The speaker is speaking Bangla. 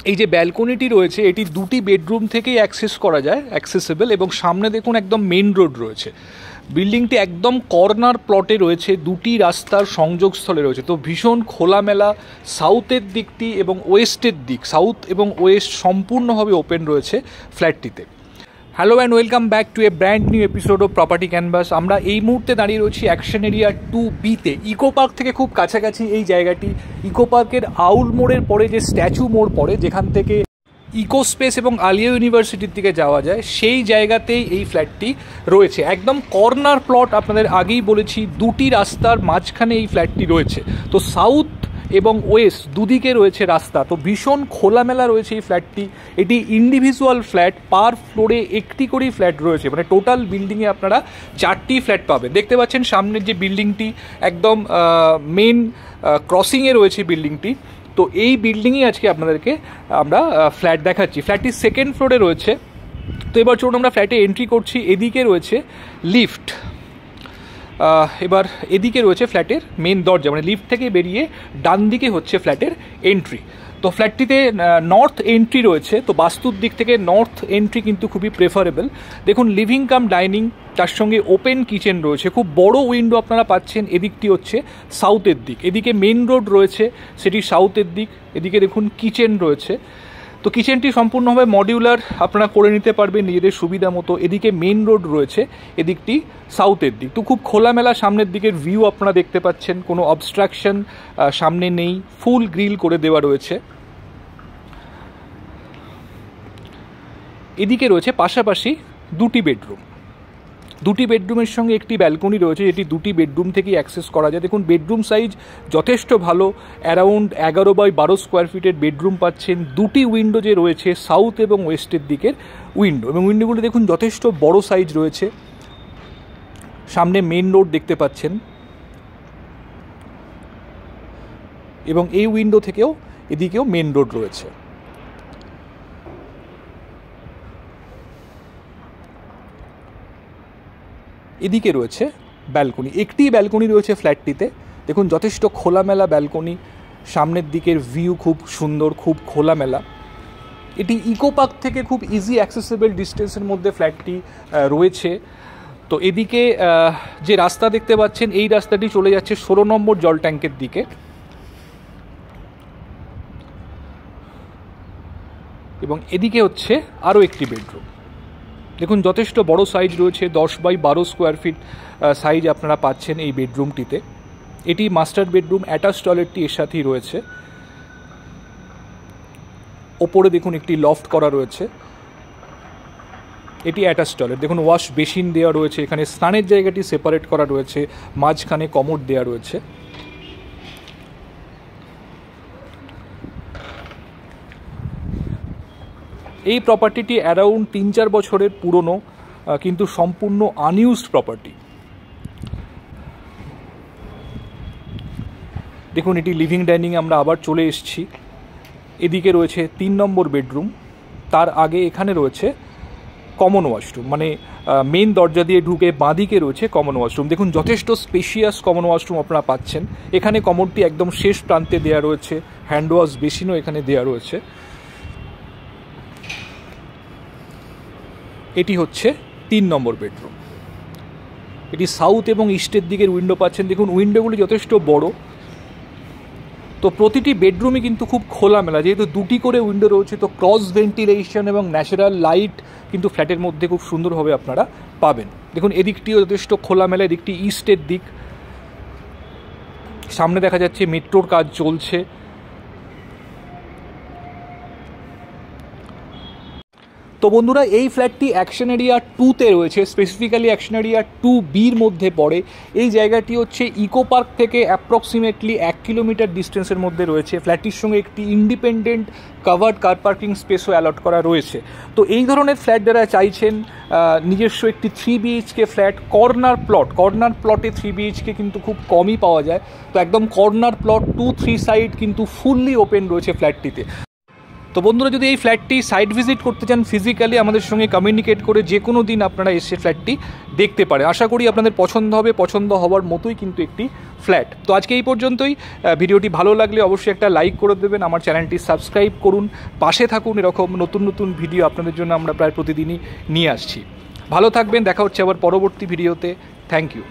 এই যে ব্যালকনিটি রয়েছে এটি দুটি বেডরুম থেকেই অ্যাক্সেস করা যায়, অ্যাক্সেসেবল, এবং সামনে দেখুন একদম মেন রোড রয়েছে। বিল্ডিংটি একদম কর্নার প্লটে রয়েছে, দুটি রাস্তার সংযোগস্থলে রয়েছে, তো ভীষণ খোলামেলা। সাউথের দিকটি এবং ওয়েস্টের দিক, সাউথ এবং ওয়েস্ট সম্পূর্ণভাবে ওপেন রয়েছে ফ্ল্যাটটিতে। Hello and welcome back to a brand new episode of Property Canvas. আমরা এই মুহূর্তে দাঁড়িয়ে রয়েছি অ্যাকশন এরিয়া 2B-তে, ইকো পার্ক থেকে খুব কাছাকাছি এই জায়গাটি। ইকো পার্কের আউল মোড়ের পরে যে স্ট্যাচু মোড় পড়ে, যেখান থেকে ইকো স্পেস এবং আলিয়া ইউনিভার্সিটির দিকে যাওয়া যায়, সেই জায়গাতেই এই ফ্ল্যাটটি রয়েছে। একদম কর্নার প্লট, আপনাদের আগেই বলেছি, দুটি রাস্তার মাঝখানে এই ফ্ল্যাটটি রয়েছে। তো সাউথ এবং ওয়েস্ট দুদিকে রয়েছে রাস্তা, তো ভীষণ খোলামেলা রয়েছে এই ফ্ল্যাটটি। এটি ইন্ডিভিজুয়াল ফ্ল্যাট, পার ফ্লোরে একটি করেই ফ্ল্যাট রয়েছে, মানে টোটাল বিল্ডিংয়ে আপনারা 4টি ফ্ল্যাট পাবেন। দেখতে পাচ্ছেন সামনের যে বিল্ডিংটি একদম মেন ক্রসিংয়ে রয়েছে বিল্ডিংটি। তো এই বিল্ডিংয়ে আজকে আপনাদেরকে আমরা ফ্ল্যাট দেখাচ্ছি। ফ্ল্যাটটি সেকেন্ড ফ্লোরে রয়েছে। তো এবার চলুন আমরা ফ্ল্যাটে এন্ট্রি করছি। এদিকে রয়েছে লিফট, এবার এদিকে রয়েছে ফ্ল্যাটের মেন দরজা, মানে লিফট থেকে বেরিয়ে ডান দিকে হচ্ছে ফ্ল্যাটের এন্ট্রি। তো ফ্ল্যাটটিতে নর্থ এন্ট্রি রয়েছে, তো বাস্তুর দিক থেকে নর্থ এন্ট্রি কিন্তু খুবই প্রেফারেবল। দেখুন লিভিং কাম ডাইনিং, তার সঙ্গে ওপেন কিচেন রয়েছে, খুব বড় উইন্ডো আপনারা পাচ্ছেন। এদিকটি হচ্ছে সাউথের দিক, এদিকে মেন রোড রয়েছে, সেটি সাউথের দিক। এদিকে দেখুন কিচেন রয়েছে, তো কিচেনটি সম্পূর্ণভাবে মডিউলার, আপনারা করে নিতে পারবেন নিজেদের সুবিধা মতো। এদিকে মেন রোড রয়েছে, এদিকটি সাউথের দিক। তো খুব খোলামেলা সামনের দিকের ভিউ আপনারা দেখতে পাচ্ছেন, কোনো অবস্ট্রাকশন সামনে নেই, ফুল গ্রিল করে দেওয়া রয়েছে। এদিকে রয়েছে পাশাপাশি দুটি বেডরুম, দুটি বেডরুমের সঙ্গে একটি ব্যালকনি রয়েছে, যেটি দুটি বেডরুম থেকেই অ্যাক্সেস করা যায়। দেখুন বেডরুম সাইজ যথেষ্ট ভালো, অ্যারাউন্ড 11x12 স্কোয়ার ফিটের বেডরুম পাচ্ছেন। দুটি উইন্ডো যে রয়েছে সাউথ এবং ওয়েস্টের দিকের উইন্ডো, এবং উইন্ডোগুলো দেখুন যথেষ্ট বড় সাইজ রয়েছে। সামনে মেন রোড দেখতে পাচ্ছেন, এবং এই উইন্ডো থেকেও এদিকেও মেন রোড রয়েছে। এদিকে রয়েছে ব্যালকনি, একটি ব্যালকনি রয়েছে ফ্ল্যাটটিতে। দেখুন যথেষ্ট খোলামেলা ব্যালকনি, সামনের দিকের ভিউ খুব সুন্দর, খুব খোলামেলা। এটি ইকো পার্ক থেকে খুব ইজি অ্যাক্সেসেবল ডিস্টেন্সের মধ্যে ফ্ল্যাটটি রয়েছে। তো এদিকে যে রাস্তা দেখতে পাচ্ছেন, এই রাস্তাটি চলে যাচ্ছে 16 নম্বর জল ট্যাঙ্কের দিকে, এবং এদিকে হচ্ছে আরও একটি বেডরুম। দেখুন যথেষ্ট বড় সাইজ রয়েছে, 10x12 স্কোয়ার ফিট সাইজ আপনারা পাচ্ছেন এই বেডরুমটিতে। এটি মাস্টার বেডরুম, অ্যাটাচ টয়লেটটি এর সাথেই রয়েছে। ওপরে দেখুন একটি লফট করা রয়েছে, এটি অ্যাটাচ টয়লেট। দেখুন ওয়াশ বেসিন দেওয়া রয়েছে, এখানে স্নানের জায়গাটি সেপারেট করা রয়েছে, মাঝখানে কমোড দেওয়া রয়েছে। এই প্রপার্টিটি অ্যারাউন্ড 3-4 বছরের পুরনো, কিন্তু সম্পূর্ণ আনইউজড প্রপার্টি। দেখুন এটি লিভিং ডাইনিং, আমরা আবার চলে এসেছি। এদিকে রয়েছে 3 নম্বর বেডরুম, তার আগে এখানে রয়েছে কমন ওয়াশরুম, মানে মেন দরজা দিয়ে ঢুকে বাঁদিকে রয়েছে কমন ওয়াশরুম। দেখুন যথেষ্ট স্পেশিয়াস কমন ওয়াশরুম আপনারা পাচ্ছেন। এখানে কমোডটি একদম শেষ প্রান্তে দেওয়া রয়েছে, হ্যান্ড ওয়াশ বেসিনও এখানে দেওয়া রয়েছে। এটি হচ্ছে 3 নম্বর বেডরুম। এটি সাউথ এবং ইস্টের দিকের উইন্ডো পাচ্ছেন। দেখুন উইন্ডোগুলি যথেষ্ট বড়, তো প্রতিটি বেডরুমই কিন্তু খুব খোলামেলা, যেহেতু দুটি করে উইন্ডো রয়েছে, তো ক্রস ভেন্টিলেশন এবং ন্যাচারাল লাইট কিন্তু ফ্ল্যাটের মধ্যে খুব সুন্দরভাবে আপনারা পাবেন। দেখুন এদিকটিও যথেষ্ট খোলামেলা, এদিকটি ইস্টের দিক। সামনে দেখা যাচ্ছে মেট্রোর কাজ চলছে। তো বন্ধুরা এই ফ্ল্যাটটি অ্যাকশন এরিয়া 2-তে রয়েছে, স্পেসিফিক্যালি অ্যাকশন এরিয়া 2B-র মধ্যে পড়ে। এই জায়গাটি হচ্ছে ইকো পার্ক থেকে অ্যাপ্রক্সিমেটলি 1 কিলোমিটার ডিস্টেন্সের মধ্যে রয়েছে। ফ্ল্যাটটির সঙ্গে একটি ইন্ডিপেন্ডেন্ট কাভার্ড কার পার্কিং স্পেসও অ্যালট করা রয়েছে। তো এই ধরনের ফ্ল্যাট যারা চাইছেন, নিজস্ব একটি 3 BHK ফ্ল্যাট, কর্নার প্লটে 3 BHK কিন্তু খুব কমই পাওয়া যায়। তো একদম কর্নার প্লট, 2-3 সাইড কিন্তু ফুললি ওপেন রয়েছে ফ্ল্যাটটিতে। তো বন্ধুরা, যদি এই ফ্ল্যাটটি সাইট ভিজিট করতে চান ফিজিক্যালি, আমাদের সঙ্গে কমিউনিকেট করে যে কোনো দিন আপনারা এসে ফ্ল্যাটটি দেখতে পারে। আশা করি আপনাদের পছন্দ হবে, পছন্দ হওয়ার মতোই কিন্তু একটি ফ্ল্যাট। তো আজকে এই পর্যন্তই। ভিডিওটি ভালো লাগলে অবশ্যই একটা লাইক করে দেবেন, আমার চ্যানেলটি সাবস্ক্রাইব করুন, পাশে থাকুন। এরকম নতুন নতুন ভিডিও আপনাদের জন্য আমরা প্রায় প্রতিদিনই নিয়ে আসছি। ভালো থাকবেন, দেখা হচ্ছে আবার পরবর্তী ভিডিওতে। Thank you.